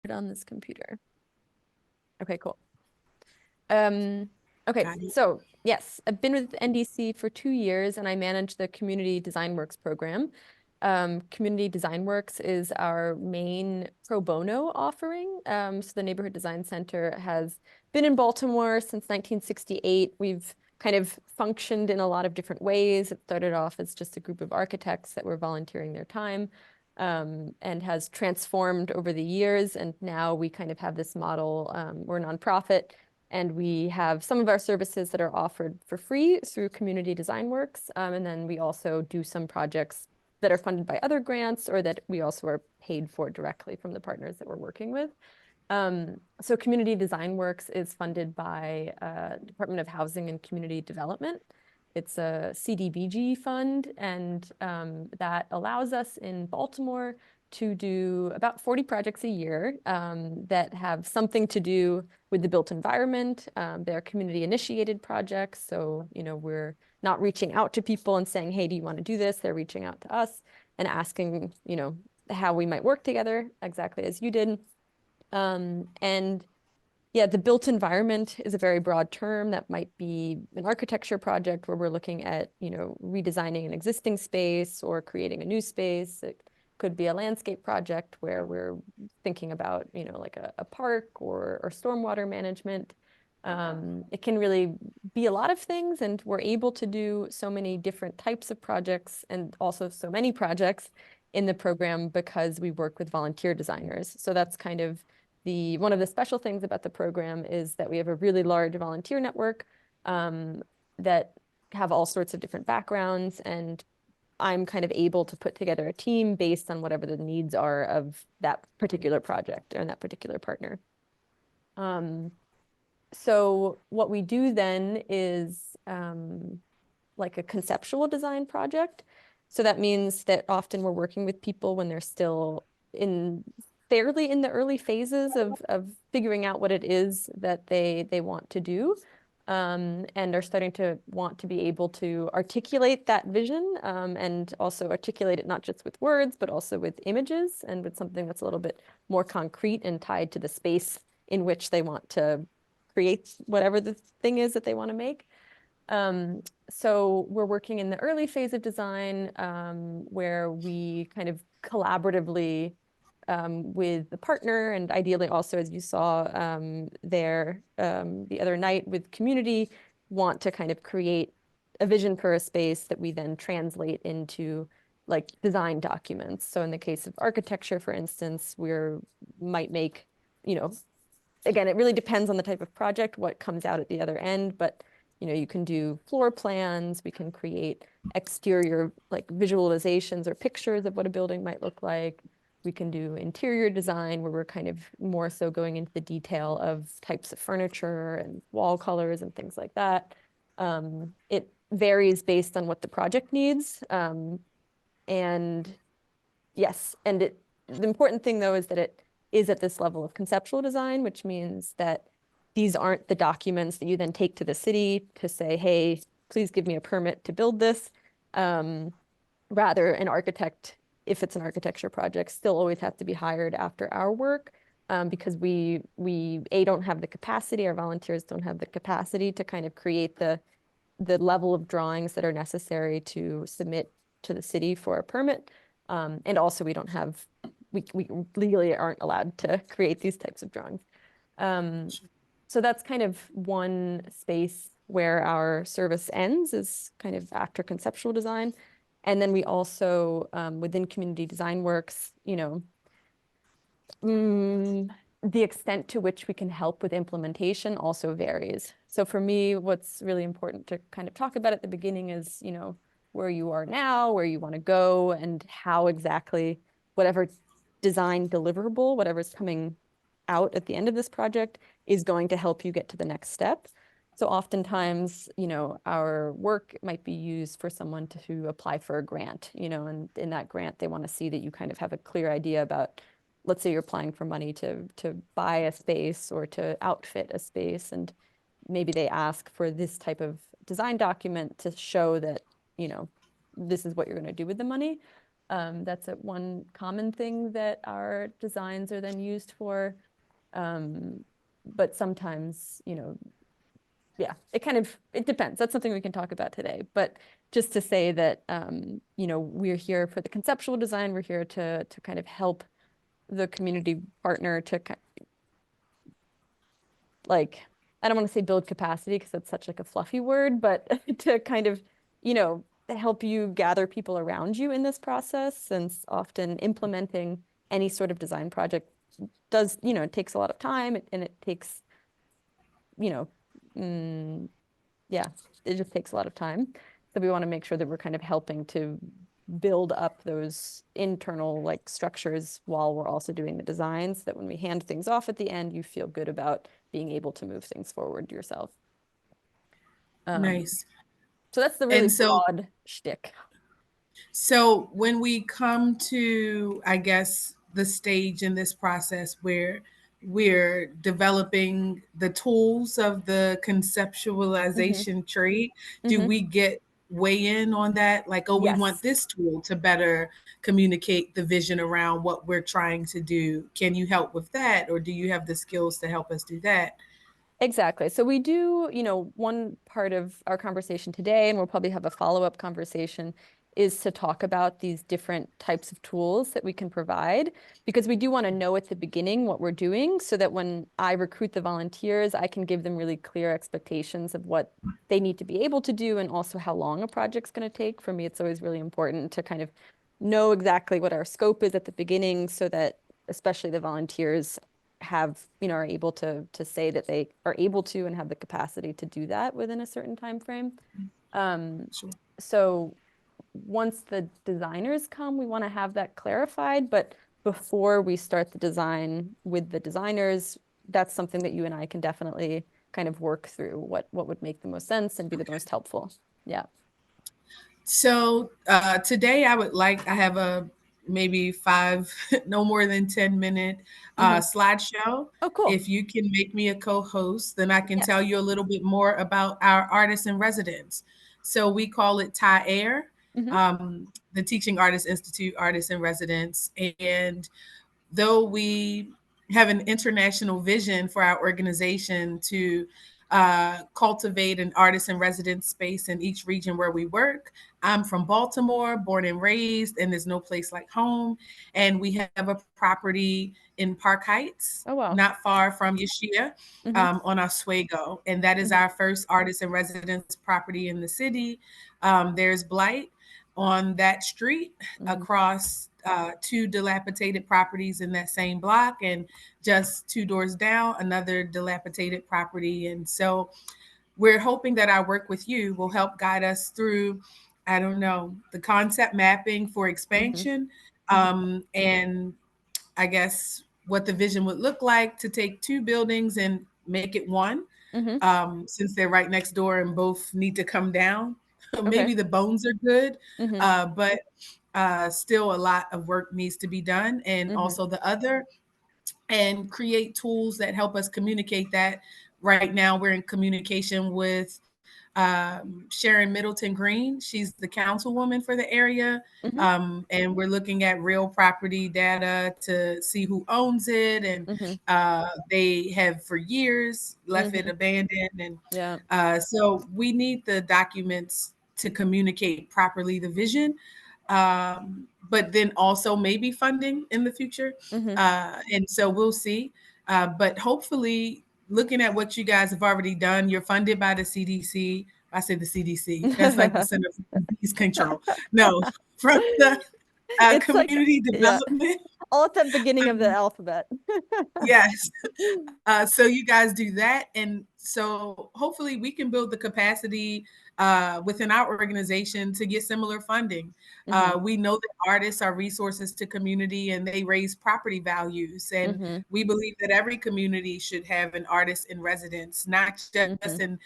it on this computer. Okay, cool. Okay, so yes, I've been with NDC for 2 years and I manage the Community Design Works program. Community Design Works is our main pro bono offering. So the Neighborhood Design Center has been in Baltimore since 1968. We've kind of functioned in a lot of different ways. It started off as just a group of architects that were volunteering their time, and has transformed over the years. And now we kind of have this model. We're a nonprofit, and we have some of our services that are offered for free through Community Design Works. And then we also do some projects that are funded by other grants or that we also are paid for directly from the partners that we're working with. So Community Design Works is funded by Department of Housing and Community Development. It's a CDBG fund, and that allows us in Baltimore to do about 40 projects a year that have something to do with the built environment. They're community-initiated projects, so we're not reaching out to people and saying, hey, do you want to do this? They're reaching out to us and asking, how we might work together, exactly as you did. And yeah, the built environment is a very broad term. That might be an architecture project where we're looking at, redesigning an existing space or creating a new space. It could be a landscape project where we're thinking about, like a park or stormwater management. It can really be a lot of things, and we're able to do so many different types of projects and also so many projects in the program because we work with volunteer designers. So that's kind of one of the special things about the program is that we have a really large volunteer network that have all sorts of different backgrounds, and I'm kind of able to put together a team based on whatever the needs are of that particular project or that particular partner. So what we do then is like a conceptual design project. So that means that often we're working with people when they're still fairly in the early phases of figuring out what it is that they want to do, and are starting to want to be able to articulate that vision, and also articulate it not just with words, but also with images and with something that's a little bit more concrete and tied to the space in which they want to create whatever the thing is that they want to make. So we're working in the early phase of design, where we kind of collaboratively with the partner, and ideally also, as you saw there the other night with community, want to kind of create a vision for a space that we then translate into like design documents. So in the case of architecture, for instance, might make, again, it really depends on the type of project, what comes out at the other end, but you can do floor plans, we can create exterior like visualizations or pictures of what a building might look like. We can do interior design where we're kind of more so going into the detail of types of furniture and wall colors and things like that. It varies based on what the project needs. And yes, and the important thing though is that it is at this level of conceptual design, which means that these aren't the documents that you then take to the city to say, hey, please give me a permit to build this. Rather, an architect, if it's an architecture project, still always has to be hired after our work, because we don't have the capacity, our volunteers don't have the capacity to kind of create the level of drawings that are necessary to submit to the city for a permit. And also we legally aren't allowed to create these types of drawings. So that's kind of one space where our service ends, is kind of after conceptual design. And then we also, within Community Design Works, the extent to which we can help with implementation also varies. So for me, what's really important to kind of talk about at the beginning is, where you are now, where you want to go, and how exactly whatever design deliverable, whatever's coming out at the end of this project, is going to help you get to the next step. So oftentimes, our work might be used for someone to apply for a grant, and in that grant, they want to see that you kind of have a clear idea about, let's say you're applying for money to buy a space or to outfit a space, and maybe they ask for this type of design document to show that, this is what you're going to do with the money. That's one common thing that our designs are then used for. But sometimes, yeah, it depends. That's something we can talk about today. But just to say that, we're here for the conceptual design. We're here to kind of help the community partner to like, I don't want to say build capacity because that's such like a fluffy word, but to kind of, help you gather people around you in this process, since often implementing any sort of design project does, it takes a lot of time and it takes, you know, mm, yeah, it just takes a lot of time. So we want to make sure that we're kind of helping to build up those internal like structures while we're also doing the design, so that when we hand things off at the end, you feel good about being able to move things forward yourself. Nice. So that's the really And so broad shtick. So when we come to, I guess, the stage in this process where we're developing the tools of the Hmm. conceptualization trade, do Hmm. we get weigh in on that? Like, oh, we want Yes. this tool to better communicate the vision around what we're trying to do. Can you help with that? Or do you have the skills to help us do that? Exactly. So we do, one part of our conversation today, and we'll probably have a follow-up conversation, is to talk about these different types of tools that we can provide, because we do want to know at the beginning what we're doing, so that when I recruit the volunteers, I can give them really clear expectations of what they need to be able to do and also how long a project's going to take. For me, it's always really important to kind of know exactly what our scope is at the beginning, so that especially the volunteers are able to say that they are able to and have the capacity to do that within a certain time frame. Um, Sure. so once the designers come, we want to have that clarified, but before we start the design with the designers, that's something that you and I can definitely kind of work through what would make the most sense and be the Okay. most helpful. Yeah. So today I have a maybe five, no more than 10-minute Hmm. slideshow. Oh, cool. If you can make me a co-host, then I can tell Yes. you a little bit more about our artists in residence. So we call it TAI, Hmm. the Teaching Artists Institute Artists in Residence. And though we have an international vision for our organization to cultivate an artist in residence space in each region where we work. I'm from Baltimore, born and raised, and there's no place like home. And we have a property in Park Heights, Oh, wow. not far from Yashia, Hmm. on Oswego. And that is Hmm. our first artist in residence property in the city. There's Blight on that street Hmm. across two dilapidated properties in that same block, and just two doors down, another dilapidated property. And so we're hoping that our work with you will help guide us through, I don't know, the concept mapping for Hmm. expansion, Hmm. and I guess what the vision would look like to take two buildings and make it one, Hmm. since they're right next door and both need to come down. Okay. Maybe the bones are good, Hmm. but still a lot of work needs to be done. And Hmm. also the other, and create tools that help us communicate that. Right now, we're in communication with Sharon Middleton Green. She's the councilwoman for the area. Hmm. And we're looking at real property data to see who owns it. And Hmm. they have for years left it Hmm. abandoned. And Yeah. so we need the documents to communicate properly the vision, but then also maybe funding in the future. Hmm. And so we'll see. But hopefully, looking at what you guys have already done, you're funded by the CDC. I say the CDC. That's like the Center for Disease Control. No, from the It's like, community yeah, development. all at the beginning of the alphabet. Yes. So you guys do that. And so hopefully we can build the capacity within our organization to get similar funding. Hmm. We know that artists are resources to community and they raise property values. And Hmm. we believe that every community should have an artist in residence, not just Hmm. in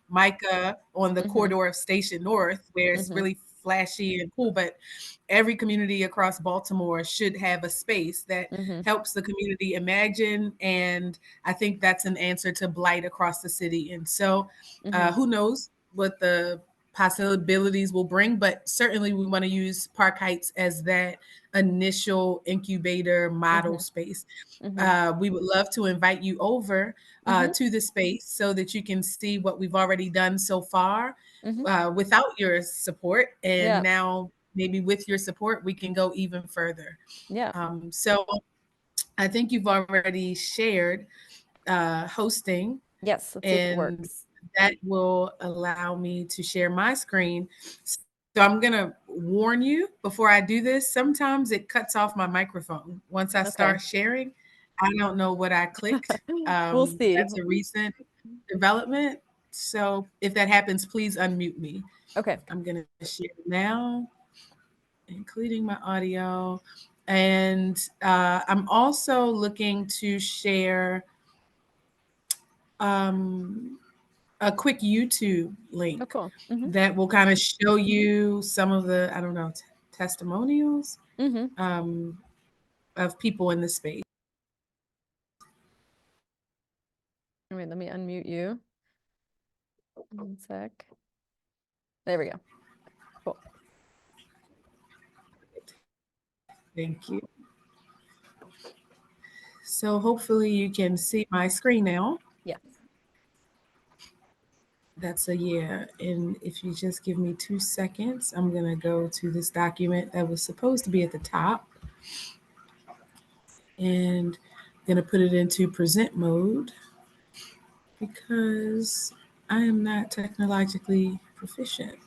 Micah on the corridor Hmm. of Station North, where it's Hmm. really flashy and cool, but every community across Baltimore should have a space that Hmm. helps the community imagine. And I think that's an answer to blight across the city. And so Hmm. who knows what the possibilities will bring, but certainly we want to use Park Heights as that initial incubator model Mhm. space. Mhm. We would love to invite you over Mhm. to the space so that you can see what we've already done so far Mhm. without your support. And Yeah. now, maybe with your support, we can go even further. Yeah. So I think you've already shared hosting, Yes. Let's see if it and works. that will allow me to share my screen. So I'm going to warn you before I do this. Sometimes it cuts off my microphone once I Okay. start sharing. I don't know what I clicked. We'll see. That's a recent development. So if that happens, please unmute me. Okay. I'm going to share now, including my audio. And I'm also looking to share um, a quick YouTube Oh, link cool. Mhm. that will kind of show you some of the, I don't know, testimonials Mhm. um, of people in the space. Wait, let me unmute you. 1 sec. There we go. Cool. Thank you. So hopefully you can see my screen now. Yeah. That's a yeah. And if you just give me 2 seconds, I'm going to go to this document that was supposed to be at the top and going to put it into present mode because I am not technologically proficient.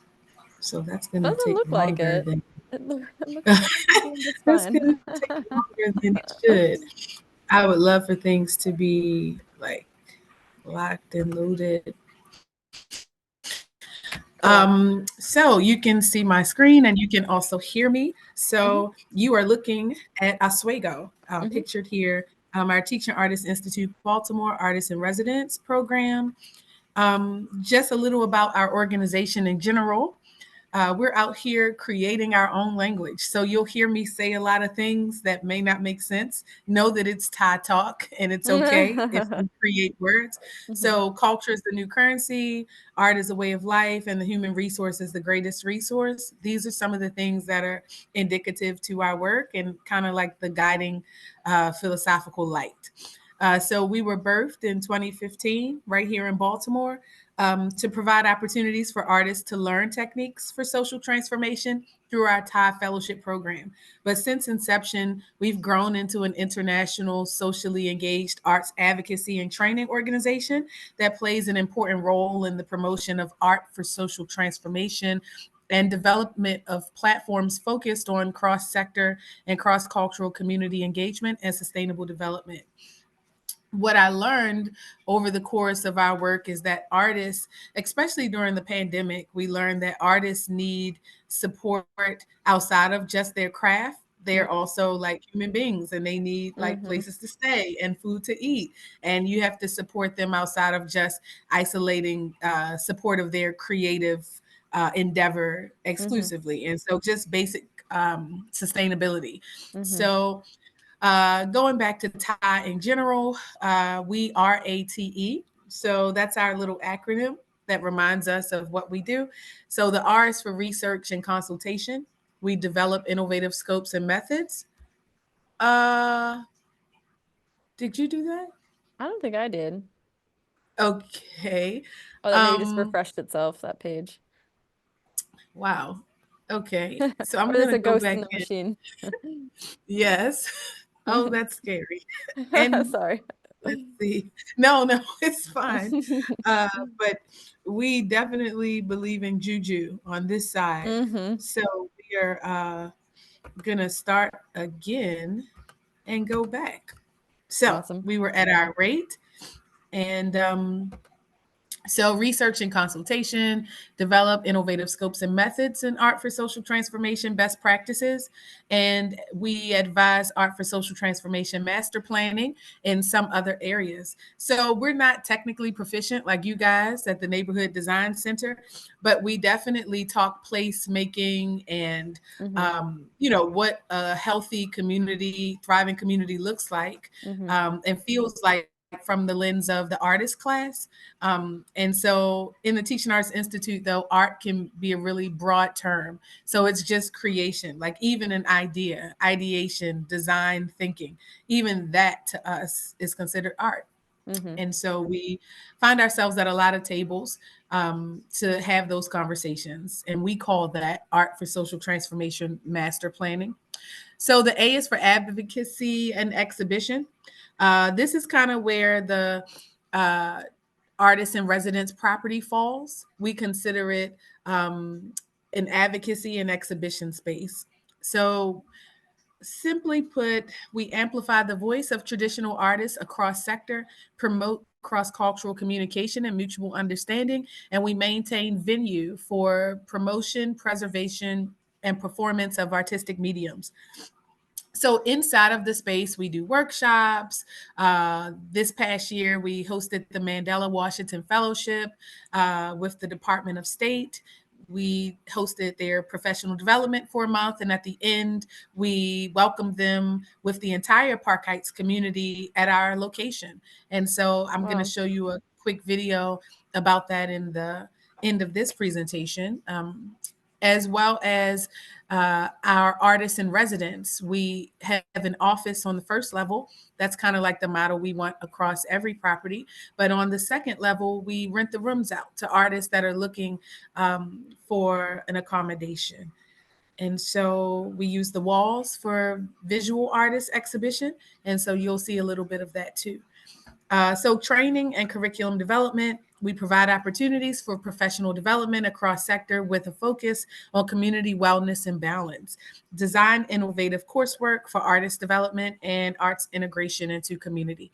So that's going to Doesn't take look like longer it. than It looks like you're doing just that's fine. going to take longer than it should. I would love for things to be like locked and loaded. Cool. So you can see my screen and you can also hear me. Mhm. So you are looking at Oswego, Mhm. pictured here, our Teaching Artists Institute Baltimore Artists in Residence program. Just a little about our organization in general. We're out here creating our own language. So you'll hear me say a lot of things that may not make sense. Know that it's Thai talk and it's okay if we create words. Mhm. So culture is the new currency, art is a way of life, and the human resource is the greatest resource. These are some of the things that are indicative to our work and kind of like the guiding philosophical light. So we were birthed in 2015 right here in Baltimore to provide opportunities for artists to learn techniques for social transformation through our TAI fellowship program. But since inception, we've grown into an international, socially engaged arts advocacy and training organization that plays an important role in the promotion of art for social transformation and development of platforms focused on cross sector and cross cultural community engagement and sustainable development. What I learned over the course of our work is that artists, especially during the pandemic, we learned that artists need support outside of just their craft. They're also like human beings and they need like Mhm. places to stay and food to eat. And you have to support them outside of just isolating support of their creative endeavor Mhm. exclusively. And so just basic sustainability. Mhm. So going back to TAI in general, we are ATE. So that's our little acronym that reminds us of what we do. So the R is for research and consultation. We develop innovative scopes and methods. Uh, did you do that? I don't think I did. Okay. Oh, that maybe just Um, refreshed itself, that page. wow. Okay. So Or I'm there's gonna a go ghost in back the in. machine. Yes. Oh, that's scary. And Sorry. let's see. No, no, it's fine. But we definitely believe in juju on this side. Mm-hmm. So we are gonna start again and go back. So Awesome. we were at our rate, and so, research and consultation, develop innovative scopes and methods in art for social transformation best practices. And we advise art for social transformation master planning in some other areas. So, we're not technically proficient like you guys at the Neighborhood Design Center, but we definitely talk place making and Mm-hmm. what a healthy community, thriving community looks like Mm-hmm. and feels like from the lens of the artist class. And so in the Teaching Arts Institute, though, art can be a really broad term. So it's just creation, like even an idea, ideation, design, thinking, even that to us is considered art. Mm-hmm. And so we find ourselves at a lot of tables to have those conversations. And we call that Art for Social Transformation Master Planning. So the A is for advocacy and exhibition. This is kind of where the uh, artist in residence property falls. We consider it an advocacy and exhibition space. So simply put, we amplify the voice of traditional artists across sector, promote cross-cultural communication and mutual understanding, and we maintain venue for promotion, preservation, and performance of artistic mediums. So inside of the space, we do workshops. This past year, we hosted the Mandela Washington Fellowship with the Department of State. We hosted their professional development for a month, and at the end, we welcomed them with the entire Park Heights community at our location. And so I'm going to Wow. show you a quick video about that in the end of this presentation, as well as our artists in residence. We have an office on the first level. That's kind of like the model we want across every property. But on the second level, we rent the rooms out to artists that are looking for an accommodation. And so we use the walls for visual artist exhibition. And so you'll see a little bit of that too. So training and curriculum development, we provide opportunities for professional development across sector with a focus on community wellness and balance. Design innovative coursework for artist development and arts integration into community.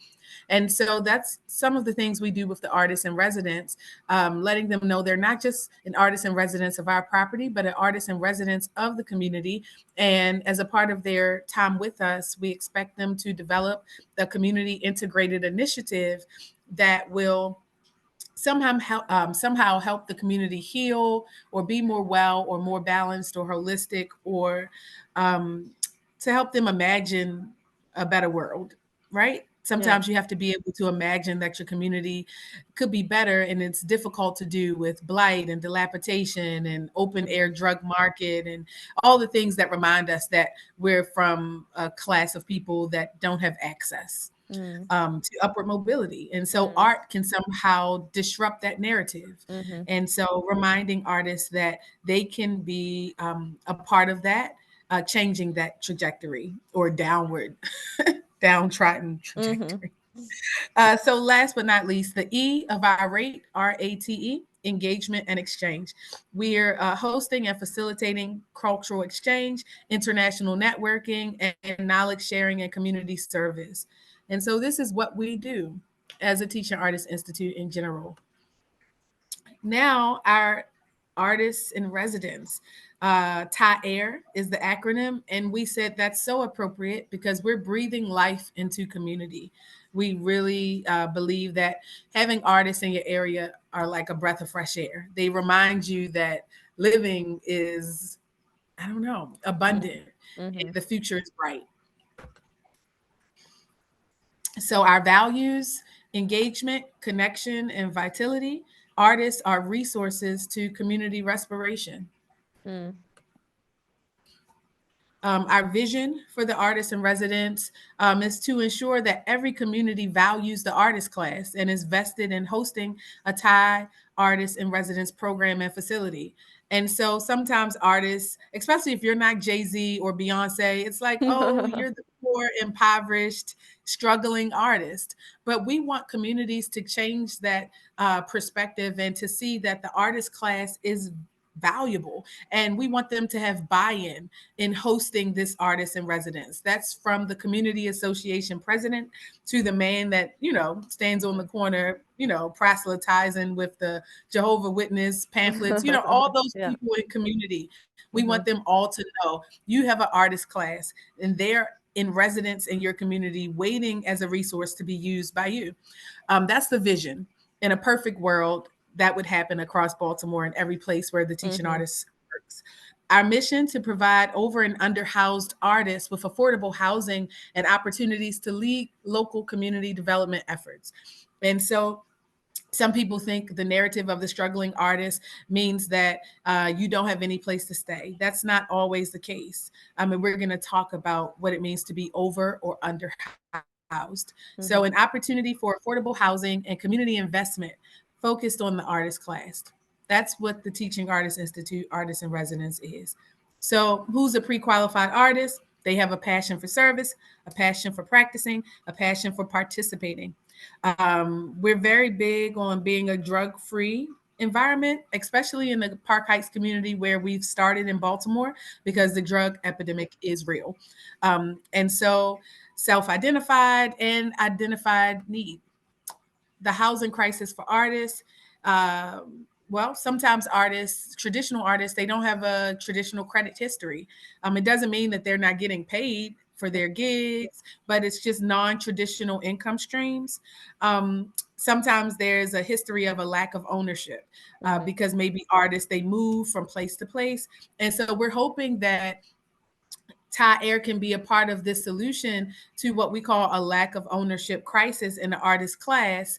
And so that's some of the things we do with the artists in residence, letting them know they're not just an artist in residence of our property, but an artist in residence of the community. And as a part of their time with us, we expect them to develop a community integrated initiative that will somehow help the community heal or be more well or more balanced or holistic, or um, to help them imagine a better world, right? Yeah. Sometimes you have to be able to imagine that your community could be better, and it's difficult to do with blight and dilapidation and open air drug market and all the things that remind us that we're from a class of people that don't have access Mm. to upward mobility. And so Mm. art can somehow disrupt that narrative. Mm-hmm. And so reminding artists that they can be a part of that, changing that trajectory or downward, downtrodden Mm-hmm. trajectory. So last but not least, the E of our rate, RATE, engagement and exchange. We're hosting and facilitating cultural exchange, international networking, and knowledge sharing and community service. And so this is what we do as a Teaching Artist Institute in general. Now, our artists in residence. TAI is the acronym, and we said that's so appropriate because we're breathing life into community. We really believe that having artists in your area are like a breath of fresh air. They remind you that living is, I don't know, abundant. Mm-hmm. The future is bright. So, our values, engagement, connection, and vitality. Artists are resources to community respiration. Mm. Our vision for the artists in residence is to ensure that every community values the artist class and is vested in hosting a TAI artist in residence program and facility. And so sometimes artists, especially if you're not Jay-Z or Beyonce, it's like, oh, you're the poor, impoverished, struggling artist. But we want communities to change that perspective and to see that the artist class is valuable, and we want them to have buy-in in hosting this artist in residence. That's from the community association president to the man that, stands on the corner, proselytizing with the Jehovah Witness pamphlets, all those Yeah. people in community. We Mm-hmm. want them all to know you have an artist class and they're in residence in your community waiting as a resource to be used by you. That's the vision. In a perfect world, that would happen across Baltimore and every place where the teaching Mm-hmm. artist works. Our mission to provide over and underhoused artists with affordable housing and opportunities to lead local community development efforts. And so some people think the narrative of the struggling artist means that you don't have any place to stay. That's not always the case. I mean, we're going to talk about what it means to be over or under housed. So, an opportunity for affordable housing and community investment focused on the artist class. That's what the Teaching Artists Institute Artists in Residence is. So, who's a pre qualified artist? They have a passion for service, a passion for practicing, a passion for participating. We're very big on being a drug free environment, especially in the Park Heights community where we've started in Baltimore because the drug epidemic is real. And so, self identified and identified need. The housing crisis for artists. Well, sometimes artists, traditional artists, they don't have a traditional credit history. It doesn't mean that they're not getting paid for their gigs, but it's just non-traditional income streams. Sometimes there's a history of a lack of ownership because maybe artists, they move from place to place. And so we're hoping that TAI can be a part of this solution to what we call a lack of ownership crisis in the artist class,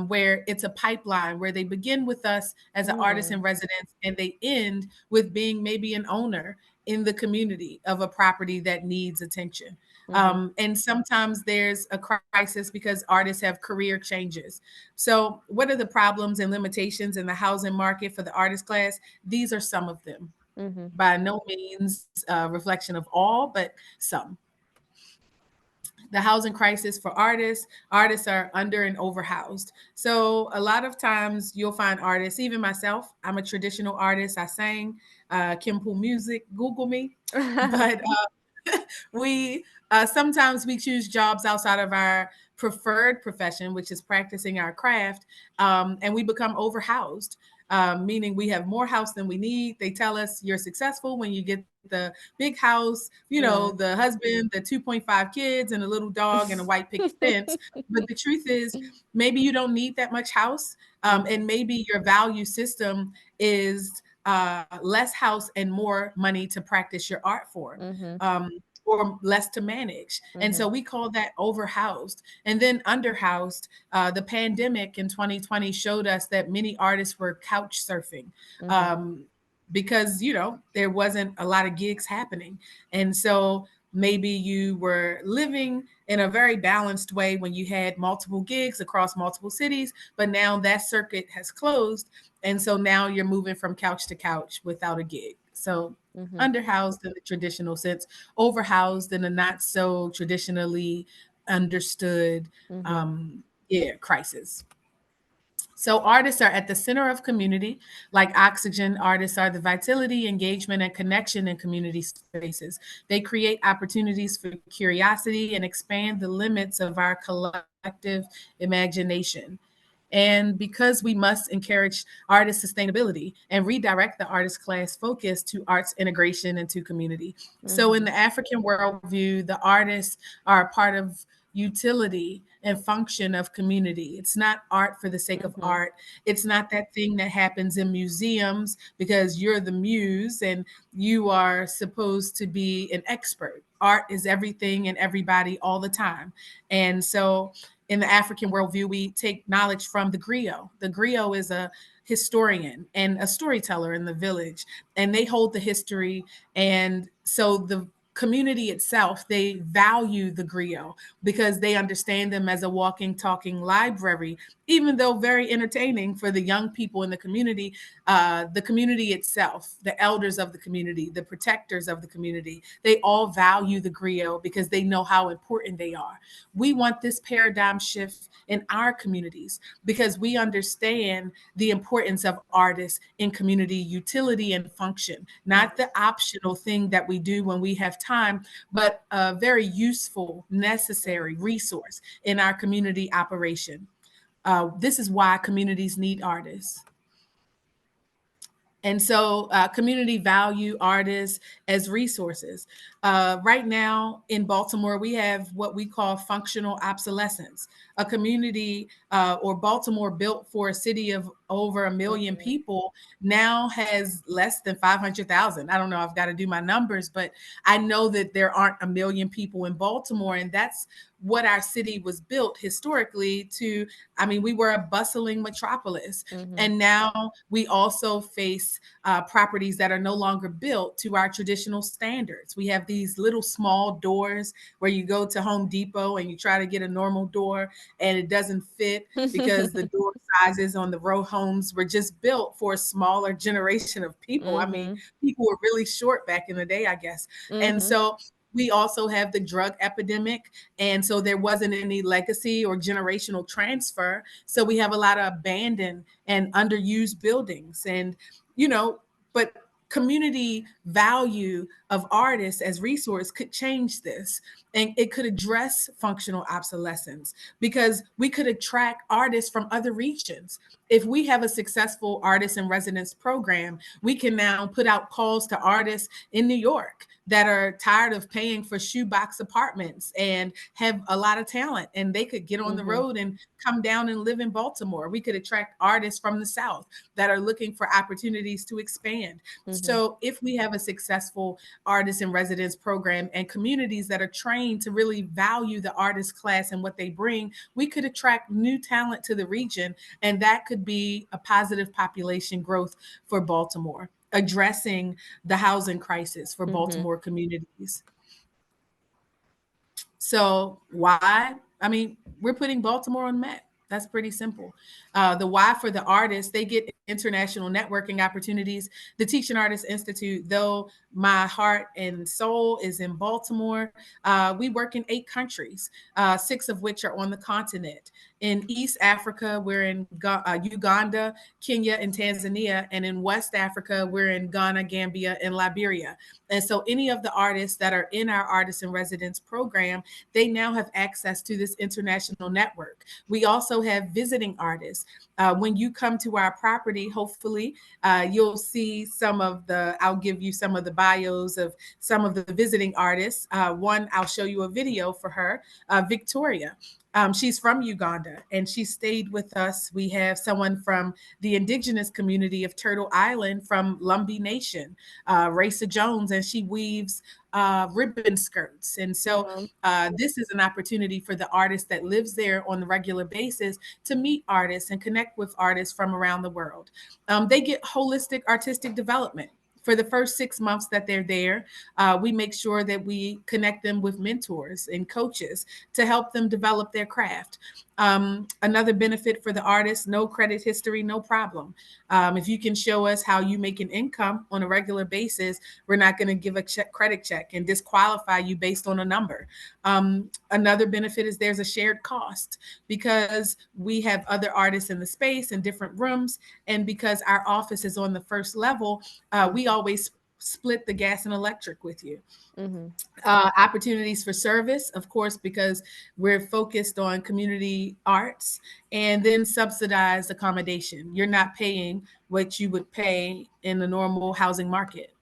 where it's a pipeline where they begin with us as an artist in residence and they end with being maybe an owner in the community of a property that needs attention. And sometimes there's a crisis because artists have career changes. So, what are the problems and limitations in the housing market for the artist class? These are some of them. By no means a reflection of all, but some. The housing crisis for artists are under and overhoused. So a lot of times you'll find artists, even myself, I'm a traditional artist. I sang Kim Pool music, Google me. But we sometimes we choose jobs outside of our preferred profession, which is practicing our craft, and we become overhoused. Meaning we have more house than we need. They tell us you're successful when you get the big house, you know, the husband, the 2.5 kids, and a little dog and a white picket fence. But the truth is, maybe you don't need that much house. And maybe your value system is less house and more money to practice your art for. Or less to manage. And so we call that overhoused. And then underhoused, the pandemic in 2020 showed us that many artists were couch surfing. Because there wasn't a lot of gigs happening. And so maybe you were living in a very balanced way when you had multiple gigs across multiple cities, but now that circuit has closed. And so now you're moving from couch to couch without a gig. So underhoused in the traditional sense, overhoused in a not so traditionally understood crisis. So artists are at the center of community. Like oxygen, artists are the vitality, engagement, and connection in community spaces. They create opportunities for curiosity and expand the limits of our collective imagination. And because we must encourage artist sustainability and redirect the artist class focus to arts integration into community. So, in the African worldview, the artists are a part of utility and function of community. It's not art for the sake of art. It's not that thing that happens in museums because you're the muse and you are supposed to be an expert. Art is everything and everybody all the time. And so in the African worldview, we take knowledge from the griot. The griot is a historian and a storyteller in the village, and they hold the history. And so the community itself, they value the griot because they understand them as a walking, talking library, even though very entertaining for the young people in the community itself, the elders of the community, the protectors of the community, they all value the griot because they know how important they are. We want this paradigm shift in our communities because we understand the importance of artists in community utility and function, not the optional thing that we do when we have time, but a very useful, necessary resource in our community operation. This is why communities need artists. And so community value artists as resources. Right now in Baltimore, we have what we call functional obsolescence, a community or Baltimore built for a city of over a million Mhm. people now has less than 500,000. I don't know, I've got to do my numbers, but I know that there aren't a million people in Baltimore. And that's what our city was built historically to. I mean, we were a bustling metropolis. Mhm. And now we also face properties that are no longer built to our traditional standards. We have these little small doors where you go to Home Depot and you try to get a normal door and it doesn't fit because the door sizes on the row homes were just built for a smaller generation of people. I mean, Mhm. people were really short back in the day, I guess. And Mhm. so we also have the drug epidemic. And so there wasn't any legacy or generational transfer. So we have a lot of abandoned and underused buildings. And, you know, but community value of artists as resource could change this, and it could address functional obsolescence because we could attract artists from other regions. If we have a successful artist in residence program, we can now put out calls to artists in New York that are tired of paying for shoebox apartments and have a lot of talent, and they could get on the Mhm. road and come down and live in Baltimore. We could attract artists from the South that are looking for opportunities to expand. Mhm. So if we have a successful artist in residence program and communities that are trained to really value the artist class and what they bring, we could attract new talent to the region, and that could be a positive population growth for Baltimore, addressing the housing crisis for Mhm. Baltimore communities. So why? I mean, we're putting Baltimore on the map. That's pretty simple. The why for the artists, they get international networking opportunities. The Teaching Artists Institute, though my heart and soul is in Baltimore, we work in 8 countries, 6 of which are on the continent. In East Africa, we're in Uganda, Kenya, and Tanzania. And in West Africa, we're in Ghana, Gambia, and Liberia. And so any of the artists that are in our Artists in Residence program, they now have access to this international network. We also have visiting artists. When you come to our property, hopefully, you'll see I'll give you some of the bios of some of the visiting artists. One, I'll show you a video for her, Victoria. She's from Uganda and she stayed with us. We have someone from the indigenous community of Turtle Island from Lumbee Nation, Raisa Jones, and she weaves ribbon skirts. And so Wow. this is an opportunity for the artist that lives there on a regular basis to meet artists and connect with artists from around the world. They get holistic artistic development. For the first 6 months that they're there, we make sure that we connect them with mentors and coaches to help them develop their craft. Another benefit for the artist: no credit history, no problem. If you can show us how you make an income on a regular basis, we're not going to give a credit check and disqualify you based on a number. Another benefit is there's a shared cost because we have other artists in the space in different rooms. And because our office is on the first level, we Mhm. always split the gas and electric with you. Mhm. Opportunities for service, of course, because we're focused on community arts, and then subsidized accommodation. You're not paying what you would pay in the normal housing market.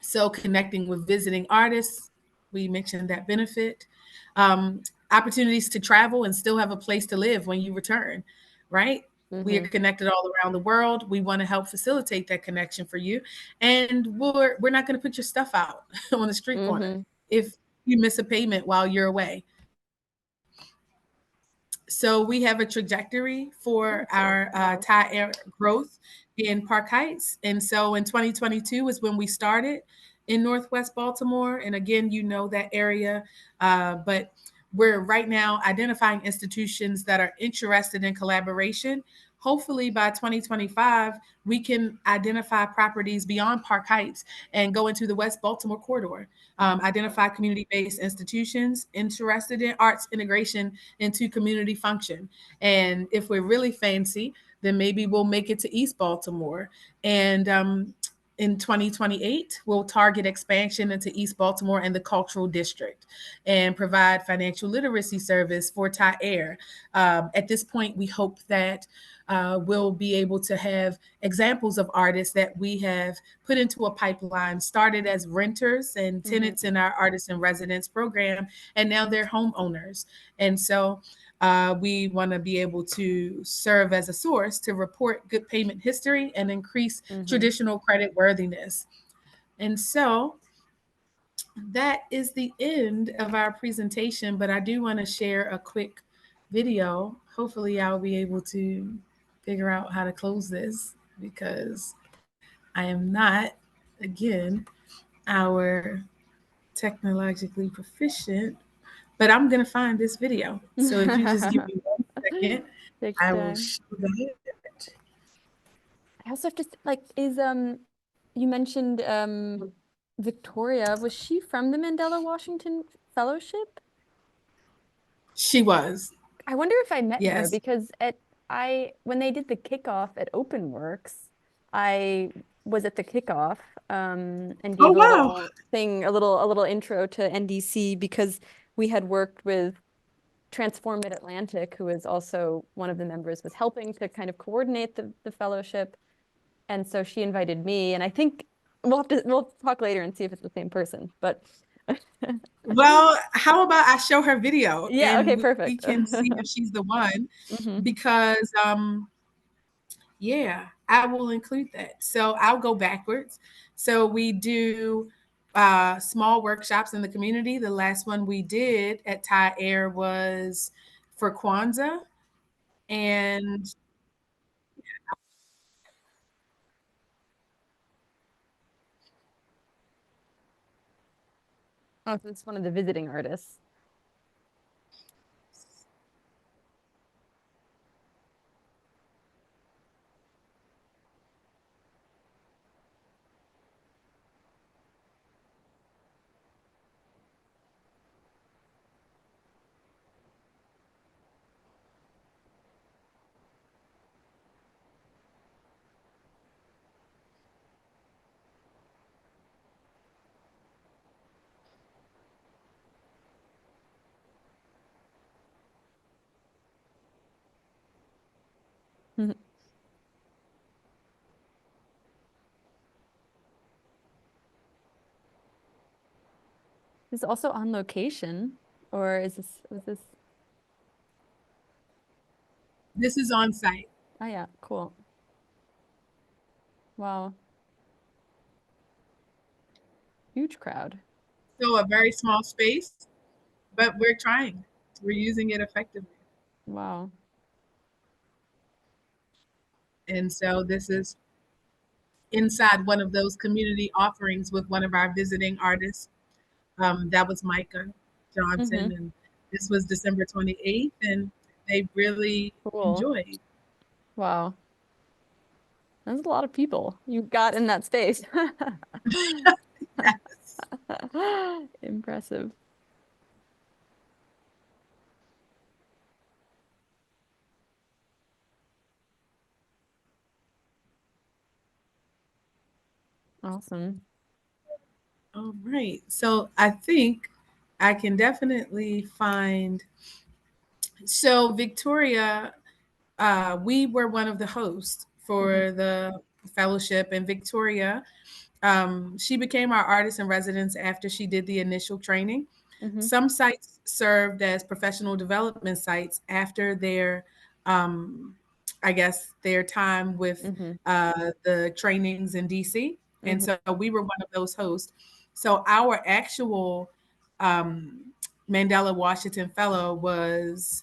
So connecting with visiting artists, we mentioned that benefit. Opportunities to travel and still have a place to live when you return, right? We are Mhm. connected all around the world. We want to help facilitate that connection for you. And we're not going to put your stuff out on the street corner Mhm. if you miss a payment while you're away. So we have a trajectory for Wonderful. our Wow. TAI growth in Park Heights. And so in 2022 is when we started in Northwest Baltimore. And again, you know that area, but we're right now identifying institutions that are interested in collaboration. Hopefully by 2025, we can identify properties beyond Park Heights and go into the West Baltimore corridor. Identify community-based institutions interested in arts integration into community function. And if we're really fancy, then maybe we'll make it to East Baltimore. And in 2028, we'll target expansion into East Baltimore and the Cultural District and provide financial literacy service for TAI. At this point, we hope that we'll be able to have examples of artists that we have put into a pipeline, started as renters and Mhm. tenants in our artists in residence program, and now they're homeowners. And so We want to be able to serve as a source to report good payment history and increase Mm-hmm. traditional credit worthiness. And so that is the end of our presentation, but I do want to share a quick video. Hopefully, I'll be able to figure out how to close this because I am not, again, our technologically proficient, but I'm going to find this video. So if you just give me 1 second, Takes I will time. show that. I also have to like is you mentioned Victoria. Was she from the Mandela Washington Fellowship? She was, I wonder if I met her yes. because at I when they did the kickoff at OpenWorks, I was at the kickoff and Oh, gave a wow. little thing, a little intro to NDC because we had worked with Transform Mid-Atlantic, who is also one of the members, was helping to kind of coordinate the fellowship. And so she invited me, and I think we'll talk later and see if it's the same person. But Well, how about I show her video yeah, okay, and we perfect. can see if she's the one Hmm. because yeah, I will include that. So I'll go backwards. So we do small workshops in the community. The last one we did at Thai Air was for Kwanzaa. And Oh, so it's one of the visiting artists. Mhm. This is also on location, or is this was this? this is on site. Oh yeah, cool. Wow, huge crowd. So a very small space, but we're trying. We're using it effectively. Wow. And so this is inside one of those community offerings with one of our visiting artists. That was Micah Johnson, Mm-hmm. and this was December 28th, and they really Cool. enjoyed. Wow. That's a lot of people you've got in that space. Yes. Impressive. Awesome. All right. So I think I can definitely find. So Victoria, we were one of the hosts Hmm. for the fellowship, and Victoria, she became our artist in residence after she did the initial training. Hmm. Some sites served as professional development sites after their, um, I guess, their time with Hmm. the trainings in DC. And Hmm. so we were one of those hosts. So our actual Mandela Washington Fellow was,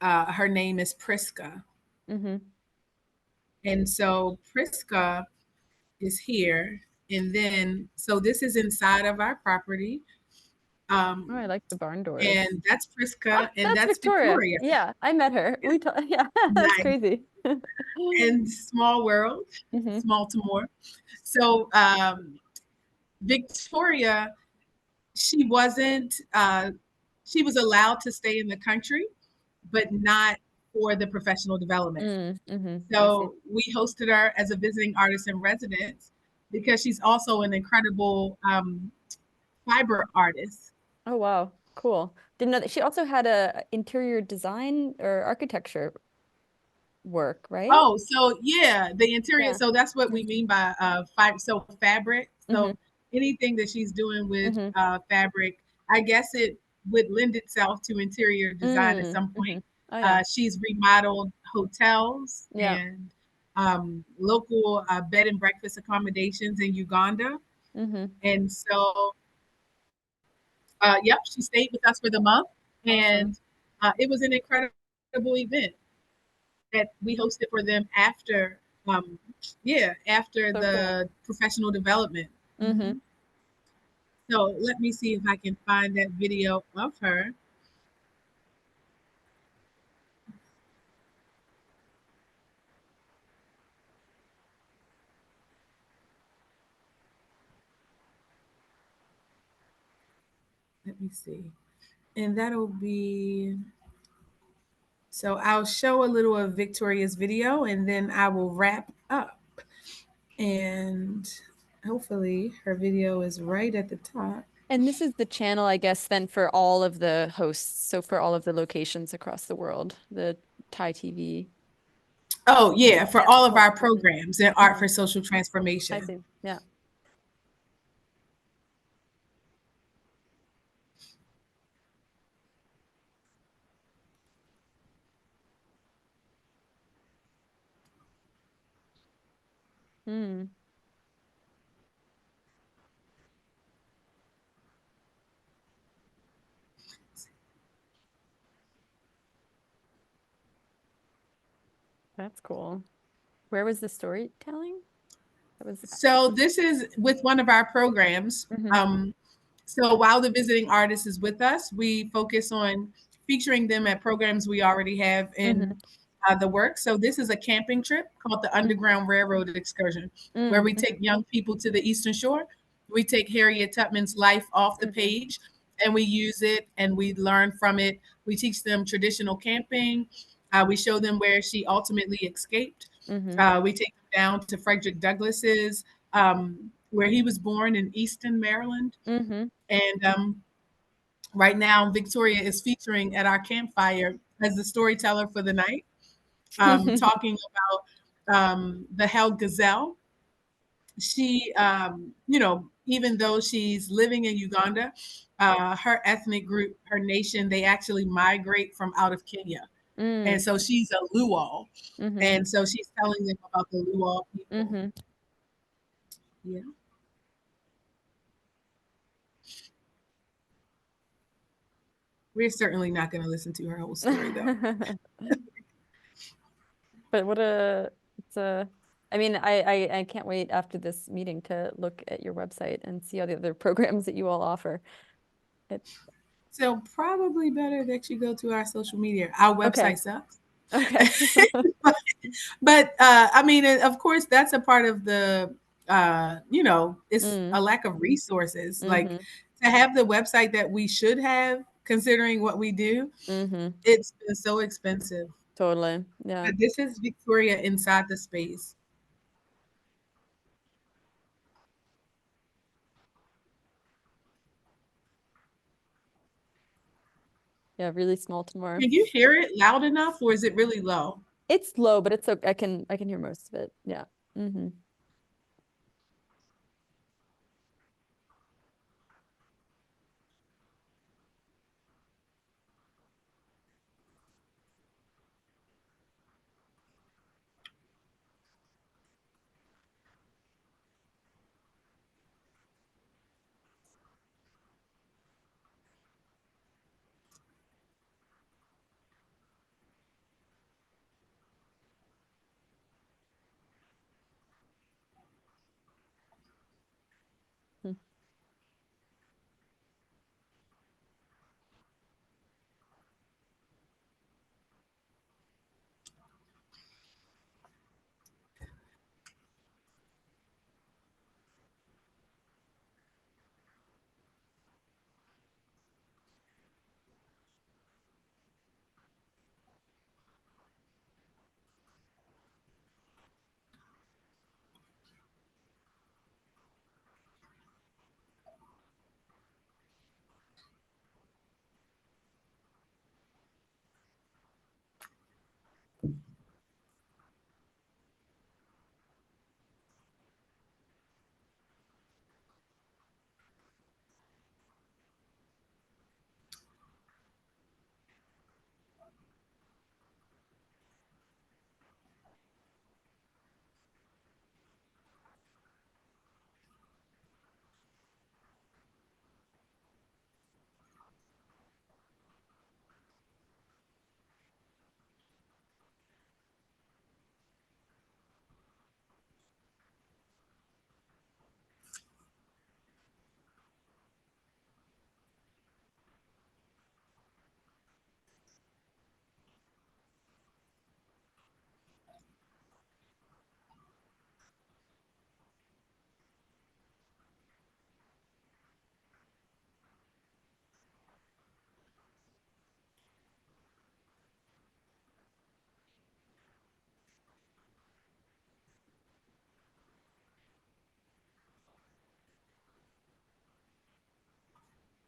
her name is Priska. Hmm. And so Priska is here. And then, so this is inside of our property. Oh, I Um, like the barn doors. and that's Oh, Priska, and that's that's Victoria. Victoria. Yeah, I met her. Yeah, that's Nice. crazy. And small world, Hmm. small to more. So Victoria, she wasn't. She was allowed to stay in the country, but not for the professional development. Mm-hmm. I see. So we hosted her as a visiting artist in residence because she's also an incredible fiber artist. Oh, wow. Cool. Didn't know that she also had a interior design or architecture work, right? Oh, so yeah, the interior. Yeah. So that's what we mean by fiber. So fabric. Mm-hmm. So anything that she's doing with Mm-hmm. fabric, I guess it would lend itself to interior design at some point. Oh yeah. She's remodeled hotels Yeah. and local bed and breakfast accommodations in Uganda. Mm-hmm. And so, yep, she stayed with us for the month. Awesome. And it was an incredible event that we hosted for them after, after So cool. the professional development. Mm-hmm. Mhm. So let me see if I can find that video of her. Let me see. And that'll be so I'll show a little of Victoria's video and then I will wrap up. And hopefully her video is right at the top. And this is the channel, I guess, then for all of the hosts. So for all of the locations across the world, the Thai TV. Oh, yeah, for Yeah. all of Cool. our programs and Art Hmm. for Social I Transformation. see. Yeah. Mm, that's cool. Where was the storytelling? That was. So this is with one of our programs. Mm-hmm. So while the visiting artist is with us, we focus on featuring them at programs we already have Mm-hmm. in the work. So this is a camping trip called the Underground Railroad Excursion, where we Mm-hmm. take young people to the Eastern Shore. We take Harriet Tubman's life off the Mm-hmm. page and we use it and we learn from it. We teach them traditional camping. We show them where she ultimately escaped. Mm-hmm. We take them down to Frederick Douglass's, where he was born in Easton, Maryland. Mm-hmm. And right now, Victoria is featuring at our campfire as the storyteller for the night, talking about the hell gazelle. She, even though she's living in Uganda, her ethnic group, her nation, they actually migrate from out of Kenya. And Mm. so she's a Luo. Mm-hmm. And so she's telling them about the Luo people. Mm-hmm. Yeah. We're certainly not going to listen to her whole story, though. But it's a, I mean, I can't wait after this meeting to look at your website and see all the other programs that you all offer. It, So probably better that you go to our social media. Our okay. website sucks. Okay. But I mean, of course, that's a part of the, it's Mm. a lack of resources. Like Mm-hmm. to have the website that we should have, considering what we do, Mm-hmm. it's been so expensive. Totally. Yeah. But this is Victoria inside the space. Yeah, really small to more. Can you hear it loud enough, or is it really low? It's low, but it's okay. I can hear most of it. Yeah. Mm-hmm.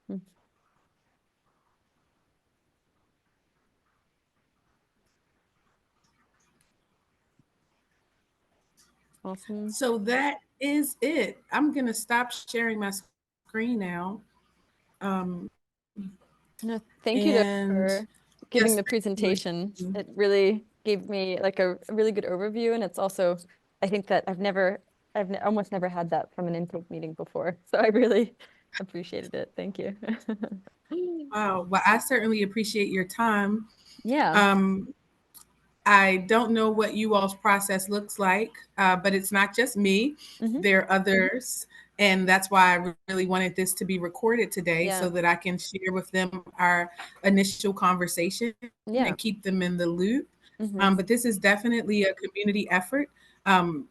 Mm. Awesome. So that is it. I'm going to stop sharing my screen now. No, thank you though And for yes, giving the thank you presentation. again. It really gave me like a really good overview, and it's also, I think that almost never had that from an intake meeting before. So I really appreciated it. Thank you. Wow. Well, I certainly appreciate your time. Yeah. Um, I don't know what you all's process looks like, but it's not just me. Hmm. There are others. And that's why I really wanted this to be recorded today Yeah. so that I can share with them our initial conversation Yeah. and keep them in the loop. Hmm. But this is definitely a community effort.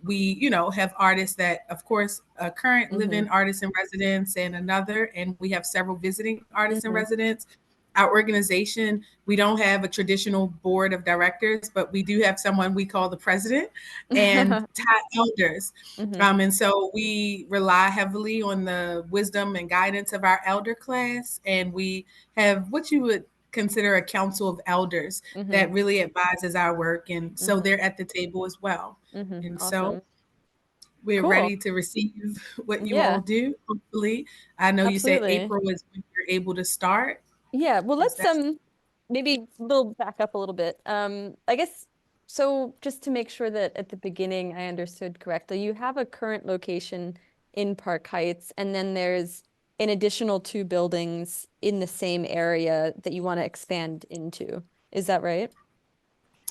We, have artists that, of course, a current Hmm. live-in artist in residence and another, and we have several visiting artists in Hmm. residence. Our organization, we don't have a traditional board of directors, but we do have someone we call the president and TAI elders. Hmm. And so we rely heavily on the wisdom and guidance of our elder class. And we have what you would consider a council of elders Hmm. that really advises our work. And so Hmm. they're at the table as well. Hmm. And so Awesome. we're Cool. ready to receive what you all Yeah, do, hopefully. I know you said absolutely. April is when you're able to start. Yeah, well, Is let's that maybe we'll back up a little bit. I guess so just to make sure that at the beginning I understood correctly, you have a current location in Park Heights, and then there's an additional two buildings in the same area that you want to expand into. Is that right?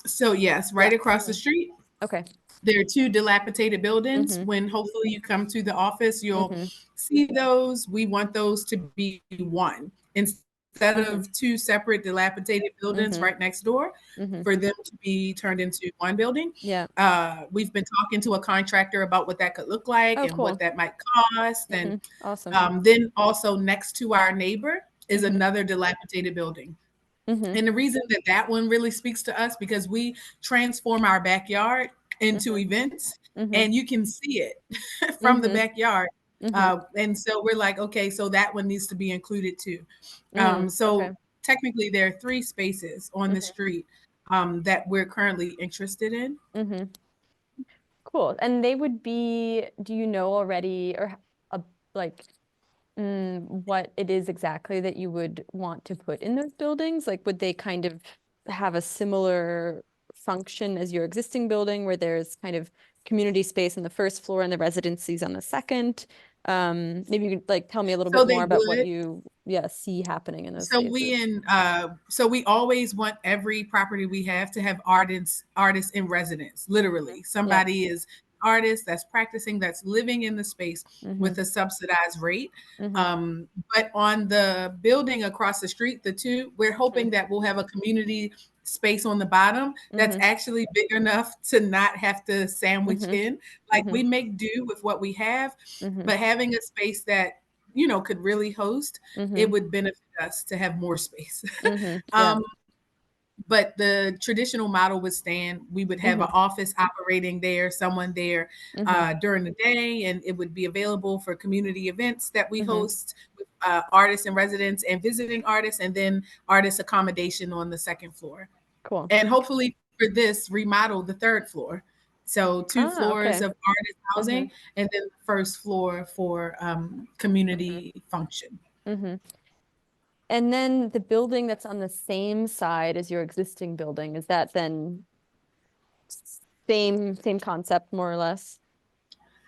so? Yes, Yeah. right across the Mhm. street. Okay. There are two dilapidated buildings. Mm-hmm. When hopefully you come to the office, you'll Mm-hmm. see those. We want those to be one instead Mm-hmm. of two separate dilapidated buildings Mm-hmm. right next door, Mm-hmm. for them to be turned into one building. Yeah. We've been talking to a contractor about what that could look like Oh, and what cool. that might cost. And Mm-hmm. Awesome. then also next to our neighbor is Mm-hmm. another dilapidated building. Mm-hmm. And the reason that that one really speaks to us because we transform our backyard into Mm-hmm. events, Mm-hmm. and you can see it from the Mm-hmm. backyard. Mm-hmm. And so we're like, okay, so that one needs to be included too. Mm. So Okay. technically, there are three spaces on the Mm-hmm. street that we're currently interested in. Mm-hmm. Cool. And they would be, do you know already or like what it is exactly that you would want to put in those buildings? Like, would they kind of have a similar function as your existing building where there's kind of community space on the first floor and the residencies on the second? Maybe you could like tell me a little So bit more they about what would. you, yeah, see happening in those So spaces. we always want every property we have to have artists in residence. Mhm. Literally, Yeah. somebody is artist that's practicing, that's living in the space Mm-hmm. with a subsidized rate. Mm-hmm. But on the building across the street, the two, we're hoping that we'll have a community space on the bottom that's Mm-hmm. actually big enough to not have to sandwich Mm-hmm. in. Like Mm-hmm. we make do with what we have, Mm-hmm. but having a space that could really host, Mm-hmm. it would benefit us to have more space. Mm-hmm. Yeah. um, but the traditional model would stand. We would have Mm-hmm. an office operating there, someone there Mm-hmm. during the day, and it would be available for community events that we Mm-hmm. host with artists and residents and visiting artists, and then artist accommodation on the second floor. Cool. And hopefully for this, remodel the third floor. So two Ah, floors okay. of artist Mm-hmm. housing, and then the first floor for Mm-hmm. community function. Mm-hmm. And then the building that's on the same side as your existing building, is that then same concept more or less?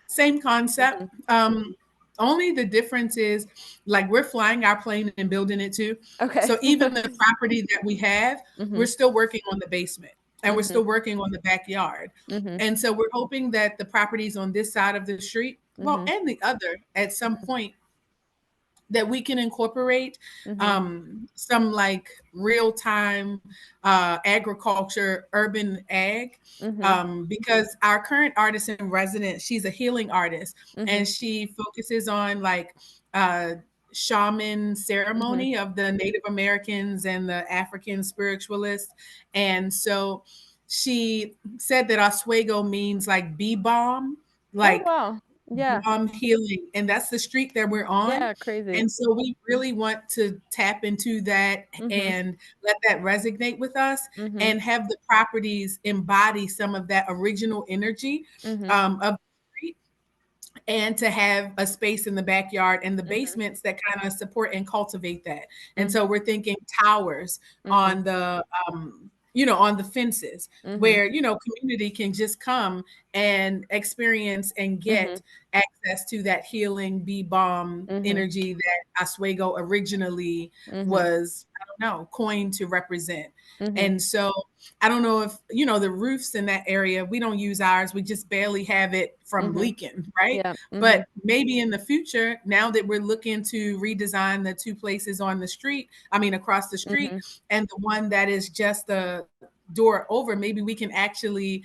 Same concept. Mm-hmm. Only the difference is like we're flying our plane and building it too. Okay. So even the property that we have, Mm-hmm. we're still working on the basement and we're Mm-hmm. still working on the backyard. Mm-hmm. And so we're hoping that the properties on this side of the street, well, Mm-hmm. and the other at some point that we can incorporate Mm-hmm. some like real time agriculture, urban ag, Mm-hmm. because our current artist in residence, she's a healing artist Mm-hmm. and she focuses on like uh, shaman Mm-hmm. ceremony of the Native Americans and the African spiritualists. And so she said that Oswego means like bee balm, Oh, like wow. Yeah. healing, and that's the streak that we're on. Yeah. Crazy. And so we really want to tap into that Mm-hmm. and let that resonate with us Mm-hmm. and have the properties embody some of that original energy Mm-hmm. of the street, and to have a space in the backyard and the Mm-hmm. basements that kind of support and cultivate that. And so Mm-hmm. we're thinking towers Mm-hmm. on the on the fences, Mm-hmm. where community can just come and experience and Mm-hmm. get access to that healing bee balm Mm-hmm. energy that Oswego originally Mm-hmm. was, I don't know, coined to represent. Mm-hmm. And so I don't know if the roofs in that area, we don't use ours, we just barely have it from Mm-hmm. leaking, right? Yeah. Mm-hmm. But maybe in the future, now that we're looking to redesign the two places on the street, I mean across the street, Mm-hmm. and the one that is just the door over, maybe we can actually